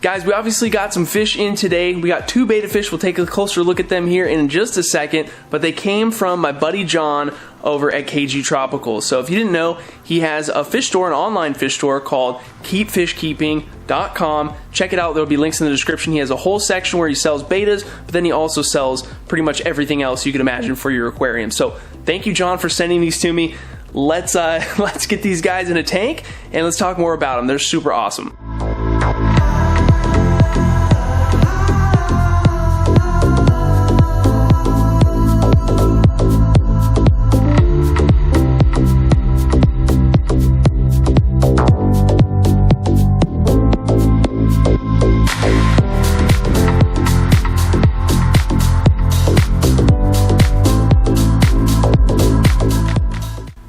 Guys, we obviously got some fish in today. We got 2 betta fish. We'll take a closer look at them here in just a second, but they came from my buddy John over at KG Tropical. So if you didn't know, he has a fish store, an online fish store called keepfishkeeping.com. Check it out. There'll be links in the description. He has a whole section where he sells bettas, but then he also sells pretty much everything else you can imagine for your aquarium. So thank you, John, for sending these to me. Let's get these guys in a tank and let's talk more about them. They're super awesome.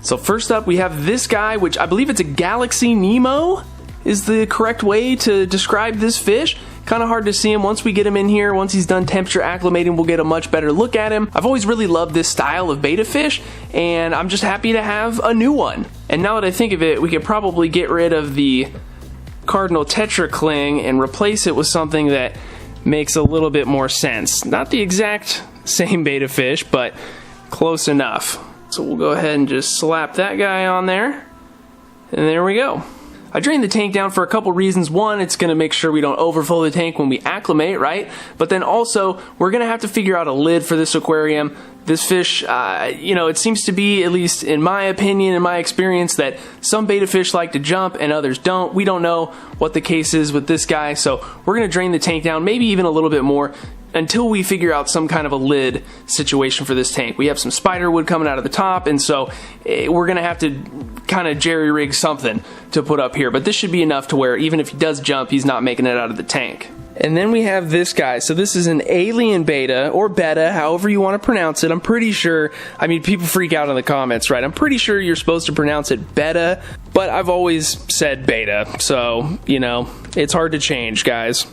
So first up, we have this guy, which I believe it's a Galaxy Nemo is the correct way to describe this fish. Kind of hard to see him. Once we get him in here, once he's done temperature acclimating, we'll get a much better look at him. I've always really loved this style of betta fish, and I'm just happy to have a new one. And now that I think of it, we could probably get rid of the Cardinal Tetracling and replace it with something that makes a little bit more sense. Not the exact same betta fish, but close enough. So we'll go ahead and just slap that guy on there, and there we go. I drained the tank down for a couple reasons. One, it's going to make sure we don't overfill the tank when we acclimate, right? But then also, we're going to have to figure out a lid for this aquarium. This fish, you know, it seems to be, at least in my opinion, in my experience, that some betta fish like to jump and others don't. We don't know what the case is with this guy, so we're going to drain the tank down, maybe even a little bit more, until we figure out some kind of a lid situation for this tank. We have some spider wood coming out of the top, and so we're going to have to kind of jerry-rig something to put up here. But this should be enough to where even if he does jump, he's not making it out of the tank. And then we have this guy. So this is an alien betta, or betta, however you want to pronounce it. I'm pretty sure, I mean, people freak out in the comments, right? I'm pretty sure you're supposed to pronounce it betta, but I've always said betta. So, you know, it's hard to change, guys.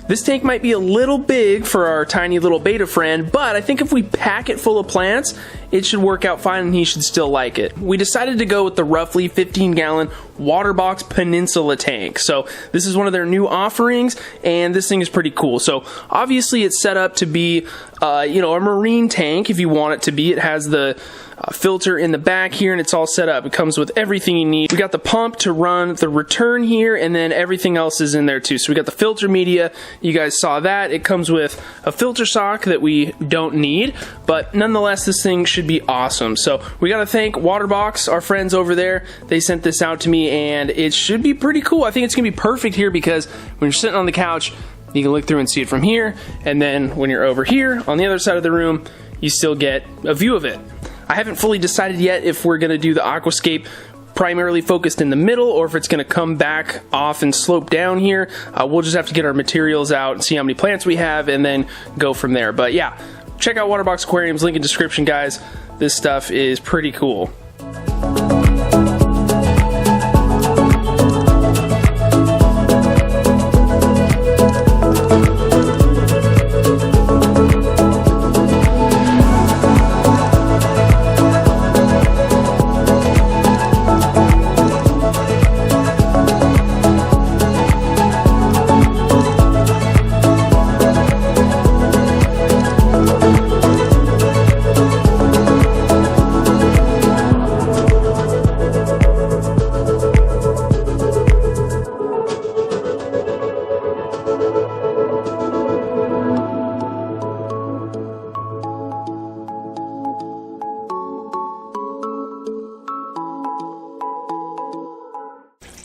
This tank might be a little big for our tiny little betta friend, but I think if we pack it full of plants, it should work out fine and he should still like it. We decided to go with the roughly 15-gallon Waterbox Peninsula tank. So this is one of their new offerings, and this thing is pretty cool. So obviously it's set up to be, you know, a marine tank if you want it to be. It has the filter in the back here, and it's all set up. It comes with everything you need. We got the pump to run the return here, and then everything else is in there too. So we got the filter media. You guys saw that. It comes with a filter sock that we don't need, but nonetheless, this thing should be awesome. So we got to thank Waterbox, our friends over there. They sent this out to me, and it should be pretty cool. I think it's gonna be perfect here because when you're sitting on the couch, you can look through and see it from here, and then when you're over here on the other side of the room, you still get a view of it. I haven't fully decided yet if we're going to do the aquascape primarily focused in the middle or if it's going to come back off and slope down here. We'll just have to get our materials out and see how many plants we have and then go from there. But yeah, check out Waterbox Aquariums, link in description, guys. This stuff is pretty cool.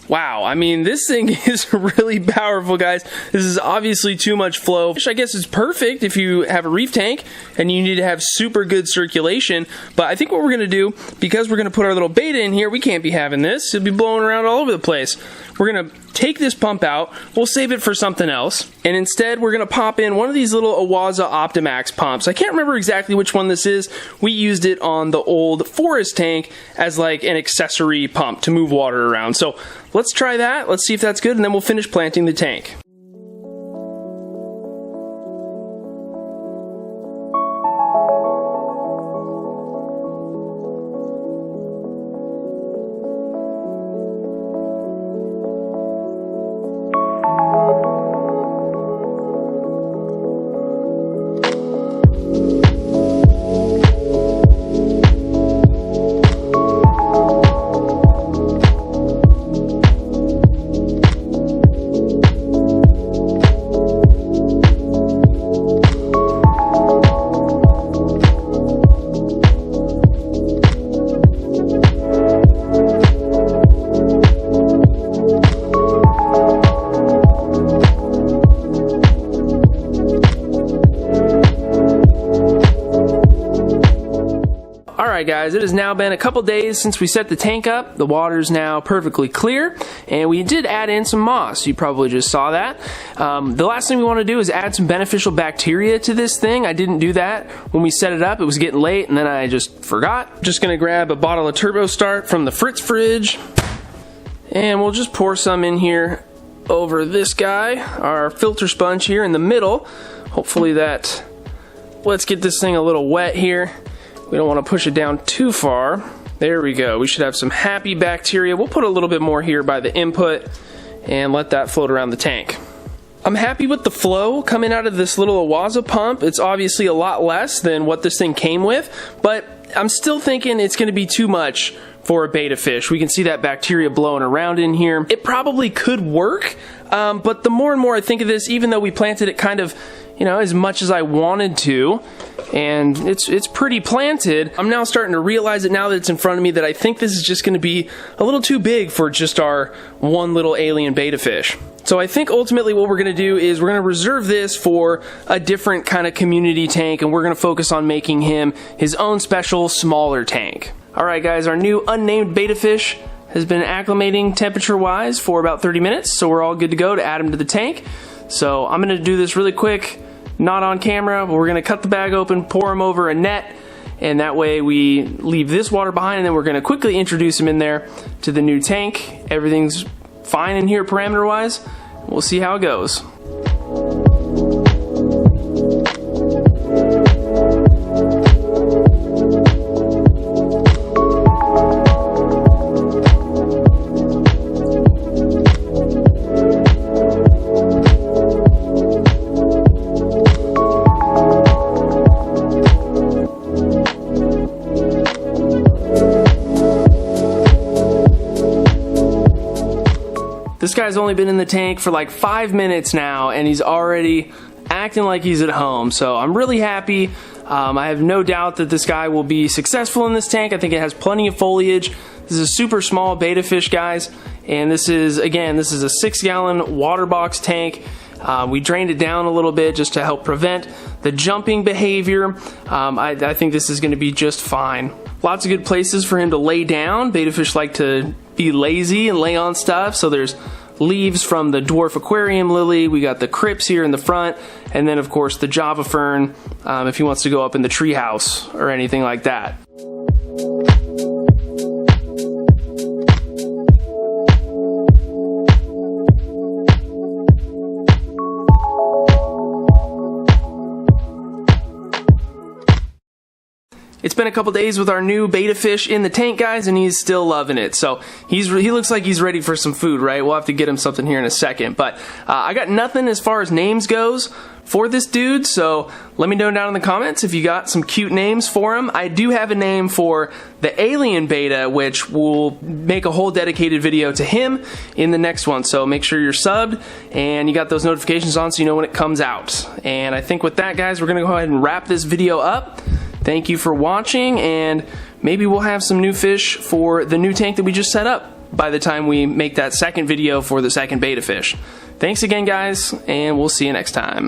Wow, I mean, this thing is really powerful, guys. This is obviously too much flow. Which I guess is perfect if you have a reef tank and you need to have super good circulation. But I think what we're going to do, because we're going to put our little Betta in here, we can't be having this. It'll be blowing around all over the place. We're going to take this pump out. We'll save it for something else. And instead, we're going to pop in one of these little Awaza Optimax pumps. I can't remember exactly which one this is. We used it on the old forest tank as like an accessory pump to move water around. So let's try that. Let's see if that's good, and then we'll finish planting the tank. Alright guys, it has now been a couple days since we set the tank up. The water's now perfectly clear, and we did add in some moss. You probably just saw that. The last thing we want to do is add some beneficial bacteria to this thing. I didn't do that when we set it up. It was getting late, and then I just forgot. Just going to grab a bottle of Turbo Start from the Fritz fridge, and we'll just pour some in here over this guy, our filter sponge here in the middle. Hopefully that, let's get this thing a little wet here. We don't want to push it down too far. There we go. We should have some happy bacteria. We'll put a little bit more here by the input and let that float around the tank. I'm happy with the flow coming out of this little Awaza pump. It's obviously a lot less than what this thing came with, but I'm still thinking it's going to be too much for a betta fish. We can see that bacteria blowing around in here. It probably could work, but the more and more I think of this, even though we planted it kind of, you know, as much as I wanted to, and it's pretty planted, I'm now starting to realize it now that it's in front of me that I think this is just going to be a little too big for just our one little alien betta fish. So I think ultimately what we're going to do is we're going to reserve this for a different kind of community tank, and we're going to focus on making him his own special smaller tank. Alright guys, our new unnamed betta fish has been acclimating temperature-wise for about 30 minutes, so we're all good to go to add him to the tank. So I'm going to do this really quick, not on camera, but we're going to cut the bag open, pour him over a net, and that way we leave this water behind, and then we're going to quickly introduce him in there to the new tank. Everything's fine in here parameter-wise. We'll see how it goes. This guy's only been in the tank for like 5 minutes now, and he's already acting like he's at home. So I'm really happy. I have no doubt that this guy will be successful in this tank. I think it has plenty of foliage. This is a super small betta fish, guys. And this is, again, this is a 6-gallon water box tank. We drained it down a little bit just to help prevent the jumping behavior. I think this is going to be just fine. Lots of good places for him to lay down. Betta fish like to be lazy and lay on stuff, so there's leaves from the dwarf aquarium lily. We got the crypts here in the front, and then of course the Java fern if he wants to go up in the treehouse or anything like that. It's been a couple days with our new betta fish in the tank, guys, and he's still loving it. So he looks like he's ready for some food, right? We'll have to get him something here in a second. But I got nothing as far as names goes for this dude, so let me know down in the comments if you got some cute names for him. I do have a name for the alien betta, which will make a whole dedicated video to him in the next one. So make sure you're subbed and you got those notifications on so you know when it comes out. And I think with that, guys, we're going to go ahead and wrap this video up. Thank you for watching, and maybe we'll have some new fish for the new tank that we just set up. by the time we make that second video for the second betta fish. Thanks again, guys, and we'll see you next time.